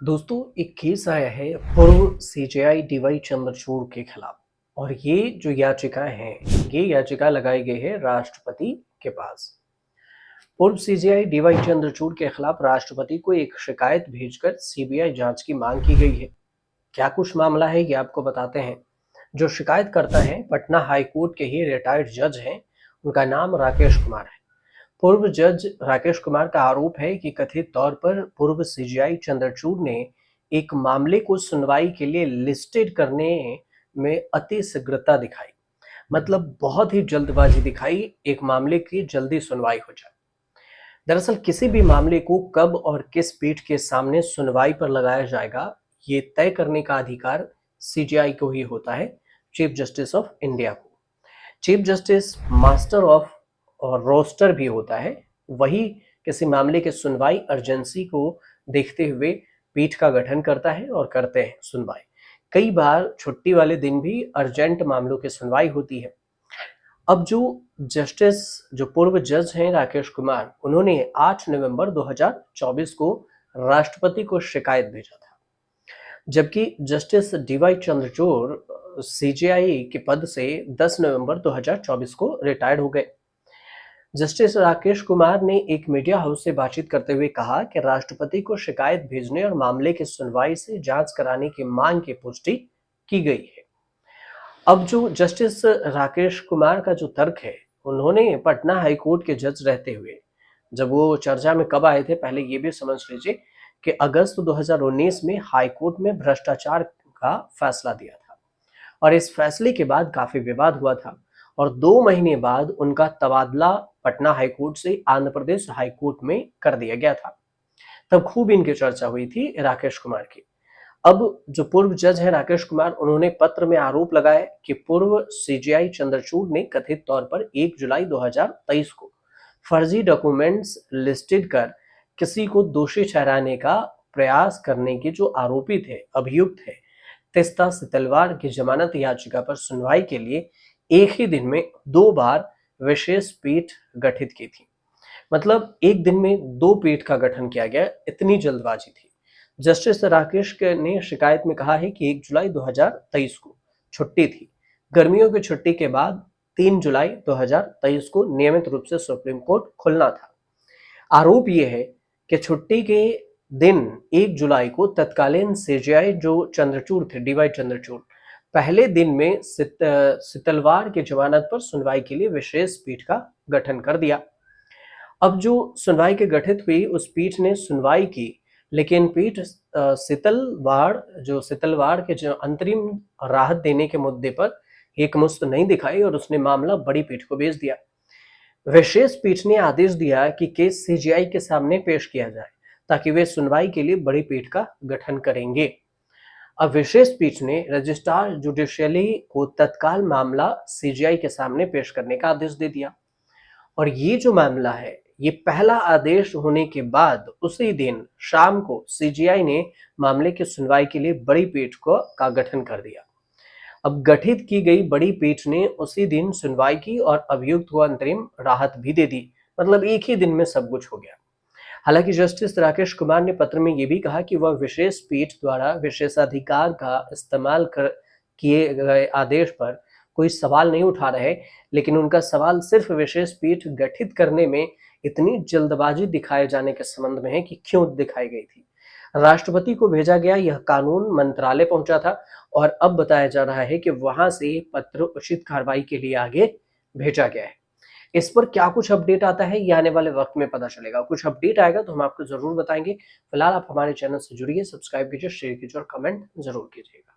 दोस्तों, एक केस आया है पूर्व सीजेआई डीवाई चंद्रचूड़ के खिलाफ। और ये जो याचिकाएं हैं, ये याचिका लगाई गई है राष्ट्रपति के पास। पूर्व सीजेआई डीवाई चंद्रचूड़ के खिलाफ राष्ट्रपति को एक शिकायत भेजकर सीबीआई जांच की मांग की गई है। क्या कुछ मामला है, ये आपको बताते हैं। जो शिकायत करता है पटना हाई कोर्ट के ही रिटायर्ड जज हैं। उनका नाम राकेश कुमार है। पूर्व जज राकेश कुमार का आरोप है कि कथित तौर पर पूर्व सीजेआई चंद्रचूड़ ने एक मामले को सुनवाई के लिए लिस्टेड करने में अति शीघ्रता दिखाई। मतलब बहुत ही जल्दबाजी दिखाई, एक मामले की जल्दी सुनवाई हो जाए। दरअसल किसी भी मामले को कब और किस पीठ के सामने सुनवाई पर लगाया जाएगा, ये तय करने का अधिकार सीजेआई को ही होता है, चीफ जस्टिस ऑफ इंडिया को। चीफ जस्टिस मास्टर ऑफ और रोस्टर भी होता है। वही किसी मामले की सुनवाई अर्जेंसी को देखते हुए पीठ का गठन करता है और करते हैं सुनवाई। कई बार छुट्टी वाले दिन भी अर्जेंट मामलों की सुनवाई होती है। अब जो पूर्व जज हैं राकेश कुमार, उन्होंने 8 नवंबर 2024 को राष्ट्रपति को शिकायत भेजा था। जबकि जस्टिस डीवाई चंद्रचूड़ सीजेआई के पद से 10 नवंबर 2024 को रिटायर्ड हो गए। जस्टिस राकेश कुमार ने एक मीडिया हाउस से बातचीत करते हुए कहा कि राष्ट्रपति को शिकायत भेजने और मामले की सुनवाई से जांच कराने की मांग की पुष्टि की गई है। अब जो जस्टिस राकेश कुमार का जो तर्क है, उन्होंने पटना हाई कोर्ट के जज रहते हुए जब वो चर्चा में कब आए थे, पहले ये भी समझ लीजिए कि अगस्त 2019 में हाई कोर्ट में भ्रष्टाचार का फैसला दिया था। और इस फैसले के बाद काफी विवाद हुआ था और 2 महीने बाद उनका तबादला पटना हाई कोर्ट से आंध्र प्रदेश हाई कोर्ट में कर दिया गया था। तब खूब इनकी चर्चा हुई थी राकेश कुमार की। अब जो पूर्व जज है राकेश कुमार, उन्होंने पत्र में आरोप लगाया कि पूर्व सीजेआई चंद्रचूड़ ने कथित तौर पर 1 जुलाई 2023 को फर्जी डॉक्यूमेंट्स लिस्टेड कर किसी को दोषी ठहराने का प्रयास करने के जो आरोपित है, अभियुक्त है, तेस्ता सितलवार की जमानत याचिका पर सुनवाई के लिए एक ही दिन में 2 बार विशेष पीठ गठित की थी। मतलब एक दिन में 2 पीठ का गठन किया गया, इतनी जल्दबाजी थी। जस्टिस राकेश ने शिकायत में कहा है कि 1 जुलाई 2023 को छुट्टी थी। गर्मियों की छुट्टी के बाद 3 जुलाई 2023 को नियमित रूप से सुप्रीम कोर्ट खुलना था। आरोप ये है कि छुट्टी के दिन 1 जुलाई को तत्कालीन सीजेआई जो चंद्रचूड़ थे, डीवाई चंद्रचूड़, पहले दिन में सितलवार की जमानत पर सुनवाई के लिए विशेष पीठ का गठन कर दिया। अब जो सुनवाई के गठित हुई, उस पीठ ने सुनवाई की, लेकिन पीठ सितलवाड़ के जो अंतरिम राहत देने के मुद्दे पर एकमुश्त नहीं दिखाई और उसने मामला बड़ी पीठ को भेज दिया। विशेष पीठ ने आदेश दिया कि केस सीजेआई के सामने पेश किया जाए ताकि वे सुनवाई के लिए बड़ी पीठ का गठन करेंगे। अब विशेष पीठ ने रजिस्ट्रार जुडिशियली को तत्काल मामला सीजेआई के सामने पेश करने का आदेश दे दिया। और ये जो मामला है, ये पहला आदेश होने के बाद उसी दिन शाम को सीजेआई ने मामले की सुनवाई के लिए बड़ी पीठ का गठन कर दिया। अब गठित की गई बड़ी पीठ ने उसी दिन सुनवाई की और अभियुक्त को अंतरिम राहत भी दे दी। मतलब एक ही दिन में सब कुछ हो गया। हालांकि जस्टिस राकेश कुमार ने पत्र में यह भी कहा कि वह विशेष पीठ द्वारा विशेषाधिकार का इस्तेमाल कर किए गए आदेश पर कोई सवाल नहीं उठा रहे, लेकिन उनका सवाल सिर्फ विशेष पीठ गठित करने में इतनी जल्दबाजी दिखाए जाने के संबंध में है कि क्यों दिखाई गई थी। राष्ट्रपति को भेजा गया यह कानून मंत्रालय पहुंचा था और अब बताया जा रहा है कि वहां से पत्र उचित कार्रवाई के लिए आगे भेजा गया है। इस पर क्या कुछ अपडेट आता है, ये आने वाले वक्त में पता चलेगा। कुछ अपडेट आएगा तो हम आपको जरूर बताएंगे। फिलहाल आप हमारे चैनल से जुड़िए, सब्सक्राइब कीजिए, शेयर कीजिए और कमेंट जरूर कीजिएगा।